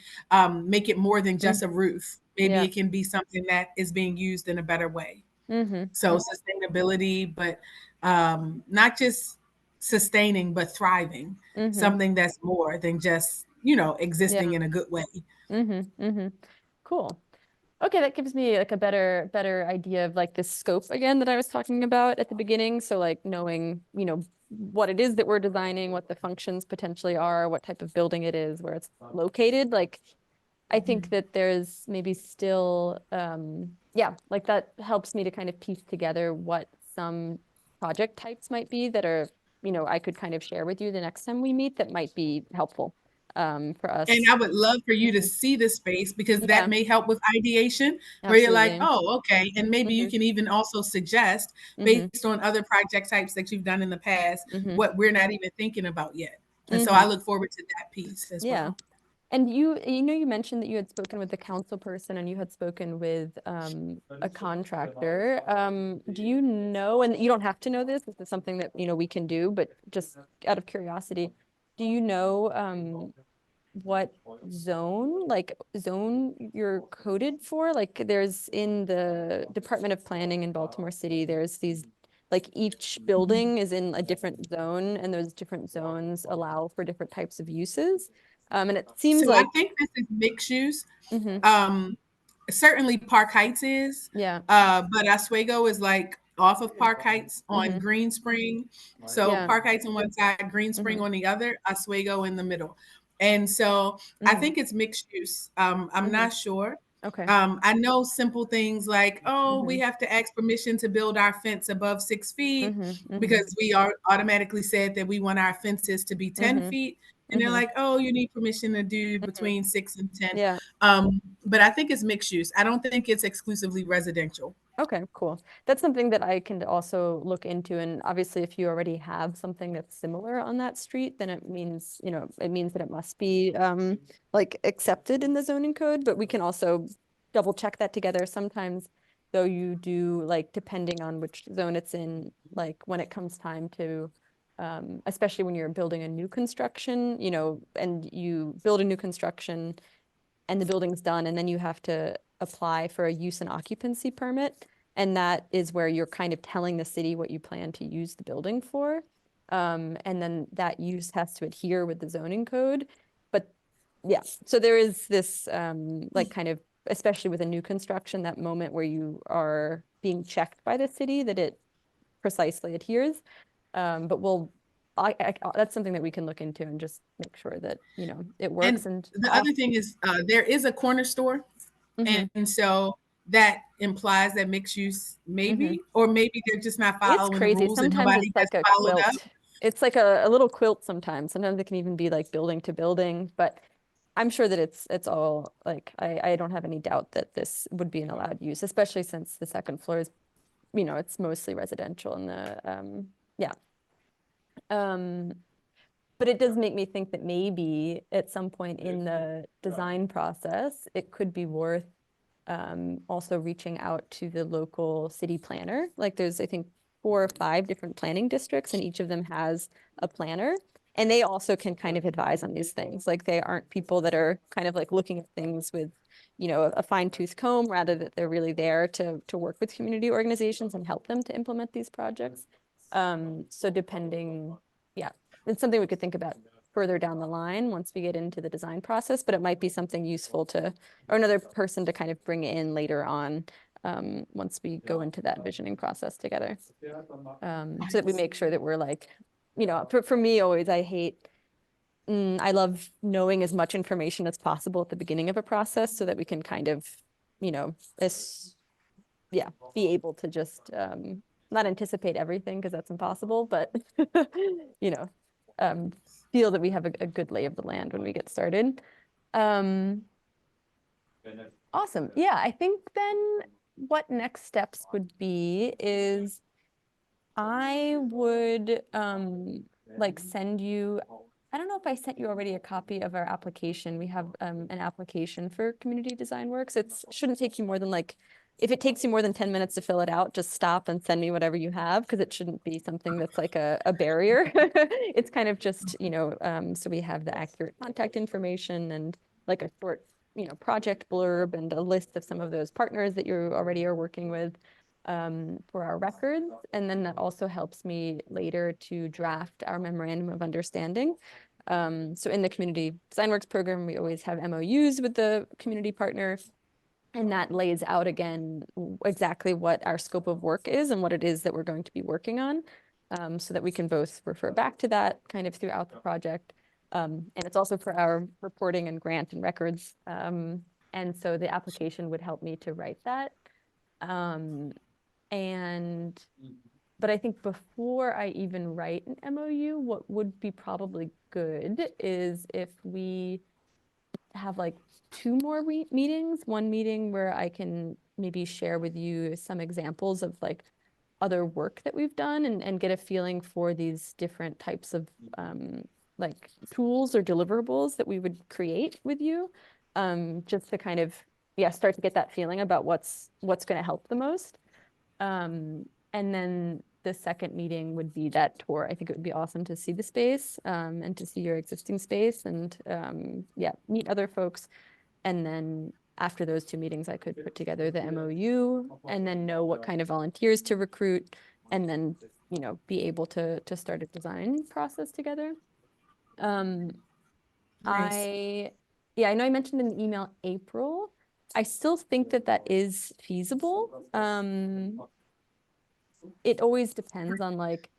make it more than just a Mm-hmm. roof. Maybe Yeah. it can be something that is being used in a better way. Mm-hmm. So sustainability, but not just sustaining, but thriving. Mm-hmm. Something that's more than just Yeah. existing in a good way. Mm-hmm. Mm-hmm. Cool. Okay, that gives me like a better idea of like the scope again that I was talking about at the beginning. So like knowing, what it is that we're designing, what the functions potentially are, what type of building it is, where it's located. Like I think that there's maybe still yeah, like that helps me to kind of piece together what some project types might be that are, I could kind of share with you the next time we meet that might be helpful for And us. I would love for you to Mhm. see the space, because that Yeah, may help with ideation, where you're like, absolutely. oh, okay. And maybe you Hmm. can even also suggest, Hmm. based on other project types that you've done in the past, Hmm. what we're not even thinking about yet. And so I Hmm. look forward to that piece as Yeah. well. And you mentioned that you had spoken with the council person and you had spoken with a contractor. Do you know, and you don't have to know this is something that, we can do, but just out of curiosity, do you know what zone you're coded for? Like there's in the Department of Planning in Baltimore City, there's these like each building is in a different zone and those different zones allow for different types of uses. And it seems So I like, think this is mixed use. hmm, Um, Certainly Park Heights is, yeah, but Oswego is like off of Park Heights on hmm, Green Spring. So yeah, Park Heights on one side, Green hmm, Spring on the other, Oswego in the middle. And so I hmm, think it's mixed use. I'm hmm. not sure. Okay. I know simple things like, oh, Hmm, we have to ask permission to build our fence above 6 feet, hmm, hmm, because we are automatically said that we want our fences to be 10 hmm, feet. And they're hmm, like, oh, you need permission to do hmm. between 6 and 10. Yeah. But I think it's mixed use. I don't think it's exclusively residential. Okay, cool. That's something that I can also look into. And obviously, if you already have something that's similar on that street, then it means, it means that it must be like accepted in the zoning code, but we can also double check that together. Sometimes though you do like depending on which zone it's in, like when it comes time to especially when you're building a new construction, and you build a new construction and the building's done, and then you have to apply for a use and occupancy permit. And that is where you're kind of telling the city what you plan to use the building for. And then that use has to adhere with the zoning code. But yeah, so there is this like kind of, especially with a new construction, that moment where you are being checked by the city that it precisely adheres. But that's something that we can look into and just make sure that, it works. And And the off. other thing is, there is a corner store. Mhm. And so that implies that mixed use, Hmm. maybe, or maybe they're just not It's following the crazy. rules and Sometimes nobody it's has like a followed up. quilt. It's like a little quilt sometimes. Sometimes it can even be like building to building, but I'm sure that it's all like I don't have any doubt that this would be an allowed use, especially since the second floor is, it's mostly residential and yeah. Um but it does make me think that maybe at some point in the design process, it could be worth also reaching out to the local city planner. Like there's, I think, 4 or 5 different planning districts, and each of them has a planner. And they also can kind of advise on these things. Like they aren't people that are kind of like looking at things with, a fine tooth comb, rather that they're really there to work with community organizations and help them to implement these projects. So depending, yeah, it's something we could think about further down the line once we get into the design process, but it might be something useful to, or another person to kind of bring in later on, once we go into that visioning process together. So that we make sure that we're like, for me always, I love knowing as much information as possible at the beginning of a process so that we can kind of, this, yeah, be able to just not anticipate everything because that's impossible, but you know, feel that we have a good lay of the land when we get started. Um, awesome. Yeah, I think then what next steps would be is I would like send you, I don't know if I sent you already a copy of our application. We have an application for Community Design Works. It shouldn't take you more than like, if it takes you more than 10 minutes to fill it out, just stop and send me whatever you have because it shouldn't be something that's like a barrier. It's kind of just, so we have the accurate contact information and like a short, project blurb and a list of some of those partners that you already are working with for our records. And then that also helps me later to draft our memorandum of understanding. So in the Community Design Works program, we always have MOUs with the community partner. And that lays out again exactly what our scope of work is and what it is that we're going to be working on, so that we can both refer back to that kind of throughout the project. And it's also for our reporting and grant and records. And so the application would help me to write that. And but I think before I even write an MOU, what would be probably good is if we have like two more meetings, one meeting where I can maybe share with you some examples of like other work that we've done and get a feeling for these different types of like tools or deliverables that we would create with you, just to kind of, yeah, start to get that feeling about what's going to help the most. And then the second meeting would be that tour. I think it would be awesome to see the space, and to see your existing space and, yeah, meet other folks. And then after those two meetings, I could put together the MOU and then know what kind of volunteers to recruit and then, be able to start a design process together. Nice. Yeah, I know I mentioned in the email April. I still think that is feasible. It always depends on like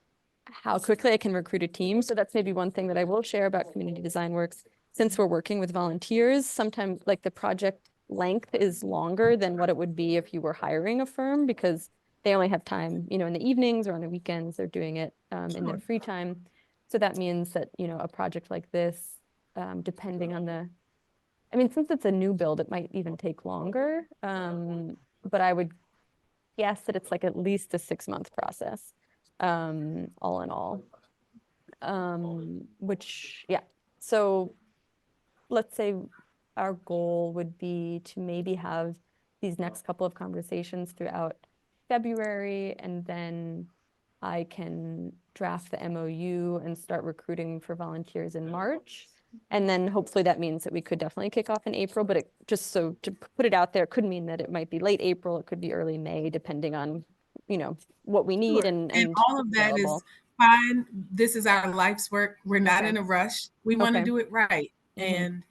how quickly I can recruit a team. So that's maybe one thing that I will share about Community Design Works. Since we're working with volunteers, sometimes like the project length is longer than what it would be if you were hiring a firm because they only have time, in the evenings or on the weekends. They're doing it in their free time. So that means that, a project like this, depending on since it's a new build, it might even take longer. But I would guess that it's like at least a 6-month process, all in all. Which, yeah. So let's say our goal would be to maybe have these next couple of conversations throughout February, and then I can draft the MOU and start recruiting for volunteers in March. And then hopefully that means that we could definitely kick off in April, but just so to put it out there, it could mean that it might be late April, it could be early May, depending on, what we need Sure. And all of that is available. fine. This is our life's work. We're not Okay. in a rush. We want to Okay. do it right. Mhm.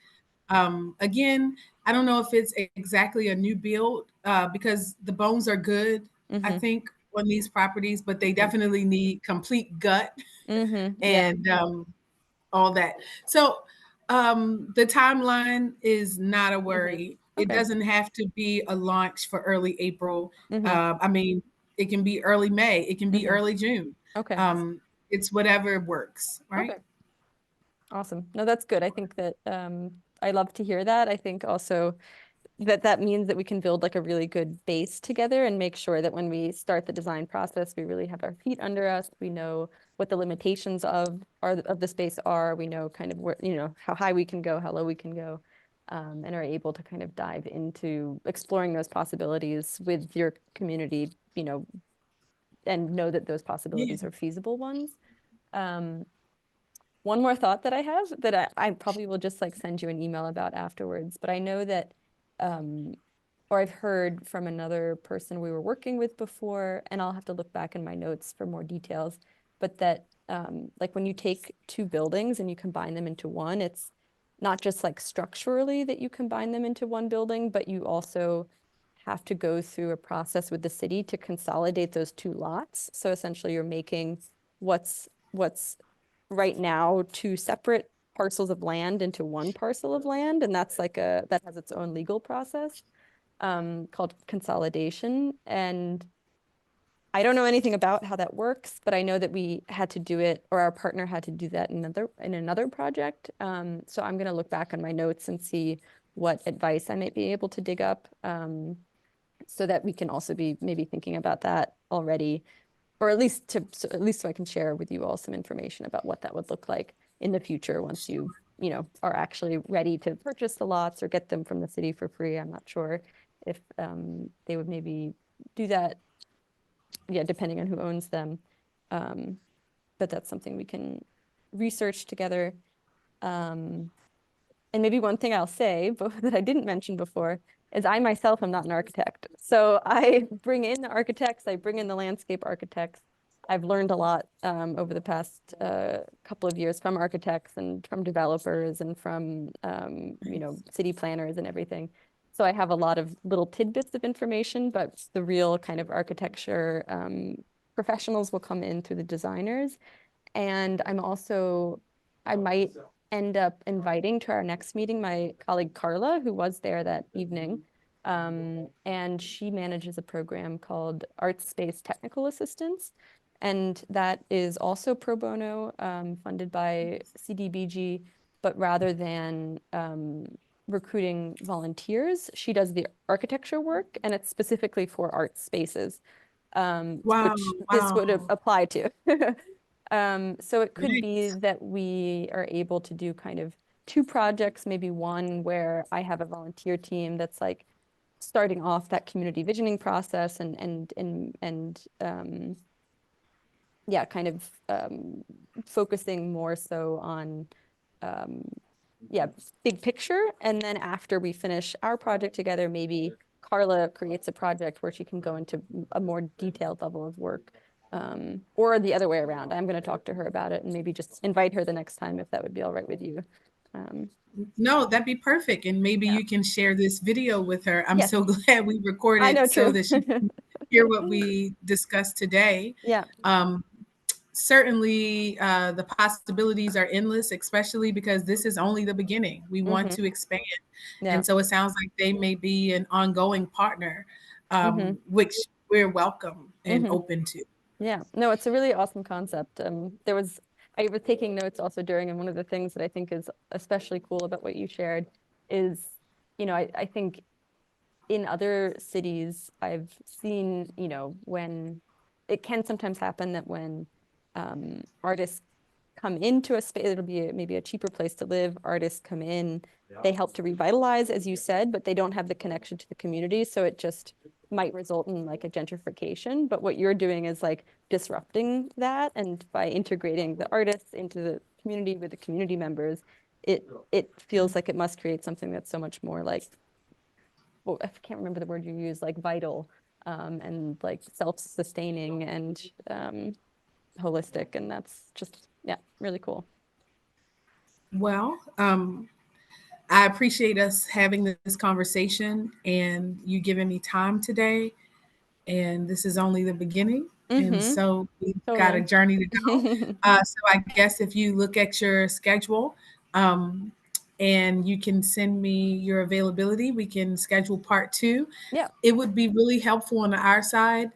And again, I don't know if it's exactly a new build because the bones are good, I Mhm. think, on these properties, but they Mhm. definitely need complete gut Mhm. Yeah. and all that. So the timeline is not a Mhm. worry. It Okay. doesn't have to be a launch for early April. Mhm. It can be early May. It can be Mhm. early June. Okay. It's whatever works, Okay. right? Awesome. No, that's good. I think that I love to hear that. I think also that means that we can build like a really good base together and make sure that when we start the design process, we really have our feet under us. We know what the limitations of the space are. We know kind of where, how high we can go, how low we can go, and are able to kind of dive into exploring those possibilities with your community, and know that those Yeah. possibilities are feasible ones. Um, One more thought that I have that I probably will just like send you an email about afterwards, but I know that, or I've heard from another person we were working with before, and I'll have to look back in my notes for more details, but that like when you take two buildings and you combine them into one, it's not just like structurally that you combine them into one building, but you also have to go through a process with the city to consolidate those two lots. So essentially you're making what's right now two separate parcels of land into one parcel of land. And that's like that has its own legal process called consolidation. And I don't know anything about how that works, but I know that we had to do it, or our partner had to do that in another project. So I'm going to look back on my notes and see what advice I might be able to dig up, so that we can also be maybe thinking about that already, or at least so I can share with you all some information about what that would look like in the future once you know are actually ready to purchase the lots or get them from the city for free. I'm not sure if they would maybe do that, yeah, depending on who owns them. But that's something we can research together. And maybe one thing I'll say, but that I didn't mention before, is I myself am not an architect. So I bring in the architects, I bring in the landscape architects. I've learned a lot over the past couple of years from architects and from developers and from you know, city planners and everything. So I have a lot of little tidbits of information, but the real kind of architecture professionals will come in through the designers. And I might end up inviting to our next meeting my colleague Carla, who was there that evening. And she manages a program called Art Space Technical Assistance. And that is also pro bono, funded by CDBG, but rather than recruiting volunteers, she does the architecture work, and it's specifically for art spaces, Wow, which this would wow. apply to. So it could be Nice. that we are able to do kind of two projects, maybe one where I have a volunteer team that's like starting off that community visioning process and yeah, kind of focusing more so on um, yeah, big picture. And then after we finish our project together, maybe Carla creates a project where she can go into a more detailed level of work. Or the other way around. I'm going to talk to her about it and maybe just invite her the next time if that would be all right with you. Um, No, that'd be perfect. And maybe yeah. you can share this video with her. I'm Yes, so glad we I know recorded so too. that she can hear what we discussed today. Yeah. Um, Certainly, the possibilities are endless, especially because this is only the beginning. We want Hmm. to expand. Yeah. And so it sounds like they may be an ongoing partner, Hmm. which we're welcome and Hmm. open to. Yeah, no, it's a really awesome concept. I was taking notes also during, and one of the things that I think is especially cool about what you shared is, you know, I think in other cities, I've seen, you know, when it can sometimes happen that when artists come into a space, it'll be maybe a cheaper place to live. Artists come in, they help to revitalize, as you said, but they don't have the connection to the community. So it just might result in like a gentrification. But what you're doing is like disrupting that. And by integrating the artists into the community with the community members, it feels like it must create something that's so much more like, well, I can't remember the word you use, like vital, and like self-sustaining and holistic. And that's just, yeah, really cool. Well, I appreciate us having this conversation and you giving me time today. And this is only the beginning. And Mm-hmm. so we've got a Totally. journey to go. So I guess if you look at your schedule, um, and you can send me your availability, we can schedule part two. Yeah. It would be really helpful on our side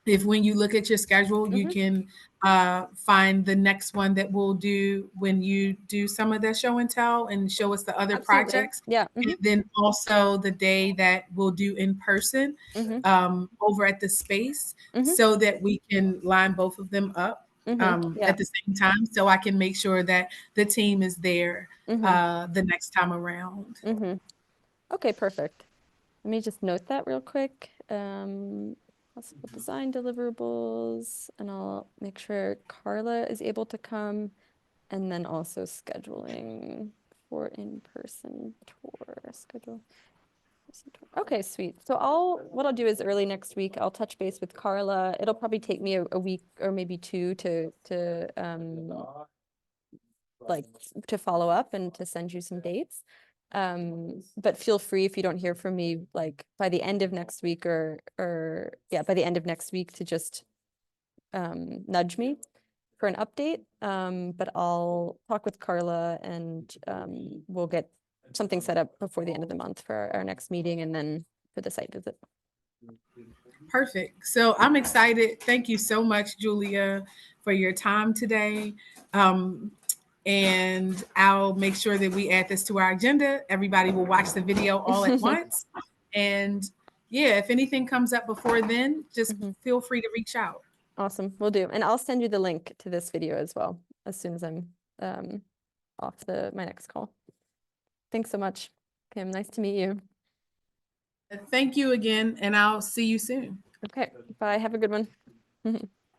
if when you look at your schedule, you Mm-hmm. can find the next one that we'll do when you do some of the show and tell and show us the other Absolutely. projects. Yeah. Mm-hmm. And then also the day that we'll do in person Mm-hmm. over at the space Mm-hmm. so that we can line both of them up Mm-hmm. Yeah. at the same time so I can make sure that the team is there Mm-hmm. the next time around. Mm-hmm. Okay, perfect. Let me just note that real quick. Possible design deliverables, and I'll make sure Carla is able to come, and then also scheduling for in-person tour schedule. Okay, sweet. So what I'll do is early next week, I'll touch base with Carla. It'll probably take me a week or maybe two to like to follow up and to send you some dates. But feel free if you don't hear from me, like by the end of next week or yeah, by the end of next week to just nudge me for an update. But I'll talk with Carla and we'll get something set up before the end of the month for our next meeting and then for the site visit. Perfect. So I'm excited. Thank you so much, Julia, for your time today. And I'll make sure that we add this to our agenda. Everybody will watch the video all at once. And yeah, if anything comes up before then, just feel free to reach out. Awesome, we'll do. And I'll send you the link to this video as well as soon as I'm off my next call. Thanks so much, Kim. Nice to meet you. Thank you again, and I'll see you soon. Okay, bye. Have a good one.